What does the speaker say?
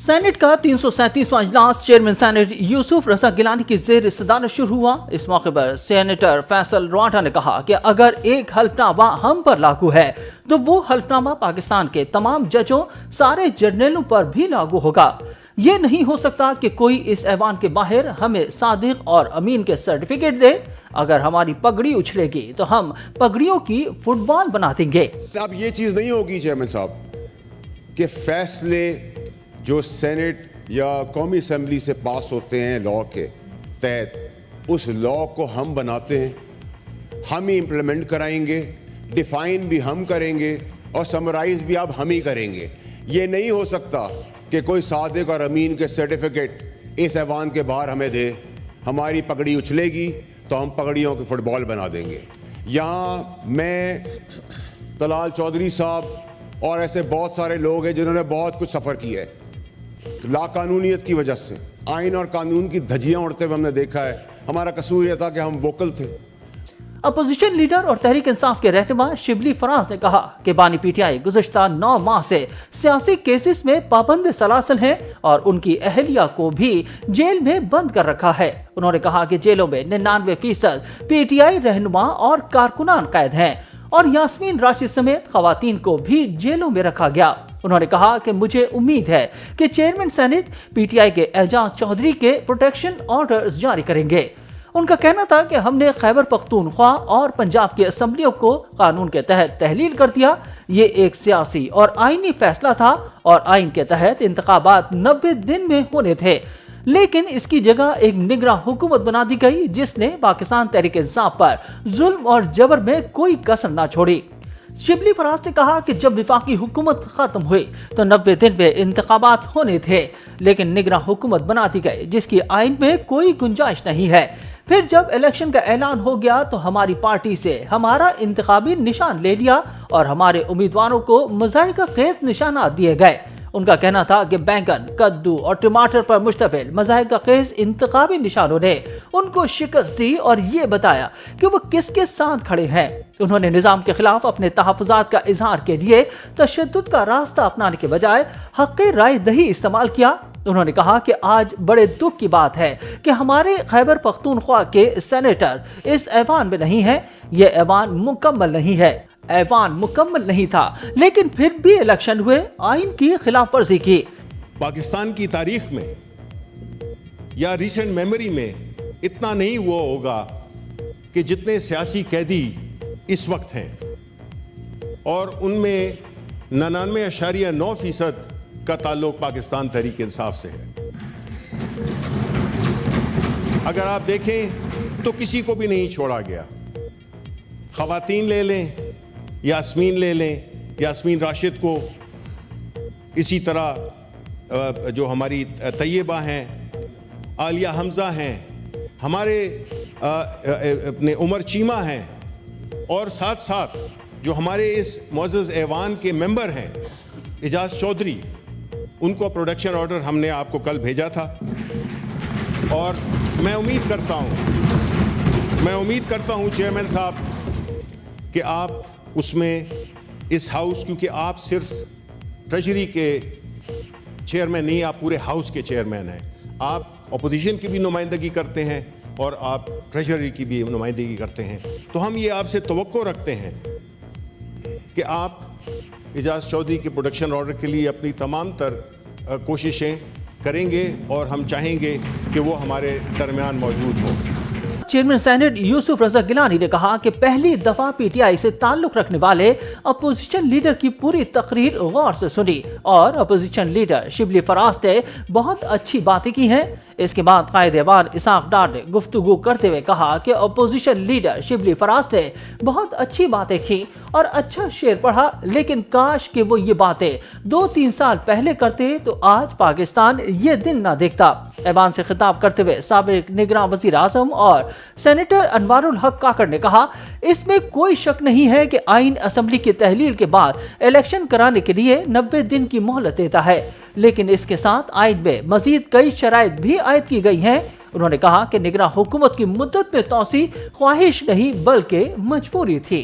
Saint کا 337واں اجلاس chairman senate یوسف رضا گیلانی کی زیر صدارت شروع ہوا۔ اس موقع پر سینیٹر فیصل رواٹا نے کہا کہ اگر ایک حلف نامہ ہم پر لاگو ہے تو وہ حلف نامہ پاکستان کے تمام ججوں، سارے جرنیلوں پر بھی لاگو ہوگا۔ یہ نہیں ہو سکتا کہ کوئی اس ایوان کے باہر ہمیں صادق اور امین کے سرٹیفکیٹ دے۔ اگر ہماری پگڑی اچھلے گی تو ہم پگڑیوں کی فٹ بال بنا دیں گے۔ اب یہ چیز نہیں ہوگی چیئرمین صاحب کہ فیصلے جو سینٹ یا قومی اسمبلی سے پاس ہوتے ہیں لاء کے تحت، اس لاء کو ہم بناتے ہیں، ہم ہی امپلیمنٹ کرائیں گے، ڈیفائن بھی ہم کریں گے اور سمرائز بھی اب ہم ہی کریں گے۔ یہ نہیں ہو سکتا کہ کوئی صادق اور امین کے سرٹیفکیٹ اس ایوان کے باہر ہمیں دے، ہماری پگڑی اچھلے گی تو ہم پگڑیوں کی فٹ بال بنا دیں گے۔ یہاں میں، طلال چودھری صاحب اور ایسے بہت سارے لوگ ہیں جنہوں نے بہت کچھ سفر کیا ہے لا قانونیت کی وجہ سے، آئین اور قانون کی دھجیاں اڑتے ہوئے ہم نے دیکھا ہے۔ ہمارا قصور یہ تھا کہ ہم ووکل تھے۔ اپوزیشن لیڈر اور تحریک انصاف کے رہنما شبلی فراز نے کہا کہ بانی پی ٹی آئی گزشتہ 9 ماہ سے سیاسی کیسز میں پابند سلاسل ہیں اور ان کی اہلیہ کو بھی جیل میں بند کر رکھا ہے۔ انہوں نے کہا کہ جیلوں میں 99% پی ٹی آئی رہنما اور کارکنان قید ہیں اور یاسمین راشد سمیت خواتین کو بھی جیلوں میں رکھا گیا۔ انہوں نے کہا کہ مجھے امید ہے کہ chairman senate P T I کے اعجاز چودھری کے پروٹیکشن آرڈرز جاری کریں گے۔ ان کا کہنا تھا کہ ہم نے خیبر پختونخوا اور پنجاب کی اسمبلیوں کو قانون کے تحت تحلیل کر دیا۔ یہ ایک سیاسی اور آئینی فیصلہ تھا اور آئین کے تحت انتخابات 90 دن میں ہونے تھے، لیکن اس کی جگہ ایک نگراں حکومت بنا دی گئی جس نے پاکستان تحریک انصاف پر ظلم اور جبر میں کوئی کسر نہ چھوڑی۔ شبلی فراز نے کہا کہ جب وفاقی حکومت ختم ہوئی تو 90 دن میں انتخابات ہونے تھے، لیکن نگراں حکومت بنا دی گئی جس کی آئین میں کوئی گنجائش نہیں ہے۔ پھر جب الیکشن کا اعلان ہو گیا تو ہماری پارٹی سے ہمارا انتخابی نشان لے لیا اور ہمارے امیدواروں کو مضحکہ خیز نشانات دیے گئے۔ ان کا کہنا تھا کہ بینگن، کدو اور ٹماٹر پر مشتمل مضحکہ خیز انتخابی نشانوں نے ان کو شکست دی اور یہ بتایا کہ وہ کس کے ساتھ کھڑے ہیں۔ انہوں نے نظام کے خلاف اپنے تحفظات کا اظہار کے لیے تشدد کا راستہ اپنانے کے بجائے حق رائے دہی استعمال کیا۔ انہوں نے کہا کہ آج بڑے دکھ کی بات ہے کہ ہمارے خیبر پختونخوا کے سینیٹر اس ایوان میں نہیں ہیں۔ یہ ایوان مکمل نہیں ہے، ایوان مکمل نہیں تھا، لیکن پھر بھی الیکشن ہوئے، آئین کی خلاف ورزی کی۔ پاکستان کی تاریخ میں یا ریسنٹ میموری میں اتنا نہیں ہوا ہوگا کہ جتنے سیاسی قیدی اس وقت ہیں، اور ان میں 99.9% کا تعلق پاکستان تحریک انصاف سے ہے۔ اگر آپ دیکھیں تو کسی کو بھی نہیں چھوڑا گیا۔ خواتین لے لیں، یاسمین لے لیں، یاسمین راشد کو، اسی طرح جو ہماری طیبہ ہیں، عالیہ حمزہ ہیں، ہمارے اپنے عمر چیمہ ہیں، اور ساتھ ساتھ جو ہمارے اس معزز ایوان کے ممبر ہیں اعجاز چودھری، ان کو پروڈکشن آرڈر ہم نے آپ کو کل بھیجا تھا، اور میں امید کرتا ہوں چیئرمین صاحب کہ آپ اس میں اس ہاؤس، کیونکہ آپ صرف ٹریجری کے چیئرمین نہیں، آپ پورے ہاؤس کے چیئرمین ہیں، آپ اپوزیشن کی بھی نمائندگی کرتے ہیں اور آپ ٹریجری کی بھی نمائندگی کرتے ہیں، تو ہم یہ آپ سے توقع رکھتے ہیں کہ آپ اعجاز چودھری کے پروڈکشن آرڈر کے لیے اپنی تمام تر کوششیں کریں گے، اور ہم چاہیں گے کہ وہ ہمارے درمیان موجود ہوں۔ چیئرمین سینٹ یوسف رضا گیلانی نے کہا کہ پہلی دفعہ پی ٹی آئی سے تعلق رکھنے والے اپوزیشن لیڈر کی پوری تقریر غور سے سنی اور اپوزیشن لیڈر شبلی فراز نے بہت اچھی باتیں کی ہیں۔ اس کے بعد قائد ایوان اسحاق ڈار نے گفتگو کرتے ہوئے کہا کہ اپوزیشن لیڈر شبلی فراز نے بہت اچھی باتیں کی اور اچھا شعر پڑھا، لیکن کاش کہ وہ یہ باتیں 2-3 سال پہلے کرتے تو آج پاکستان یہ دن نہ دیکھتا۔ ایوان سے خطاب کرتے ہوئے سابق نگراں وزیر اعظم اور سینیٹر انوار الحق کاکڑ نے کہا، اس میں کوئی شک نہیں ہے کہ آئین اسمبلی کی تحلیل کے بعد الیکشن کرانے کے لیے 90 دن کی مہلت دیتا ہے، لیکن اس کے ساتھ آئین میں مزید کئی شرائط بھی عائد کی گئی ہیں۔ انہوں نے کہا کہ نگراں حکومت کی مدت میں توسیع خواہش نہیں بلکہ مجبوری تھی۔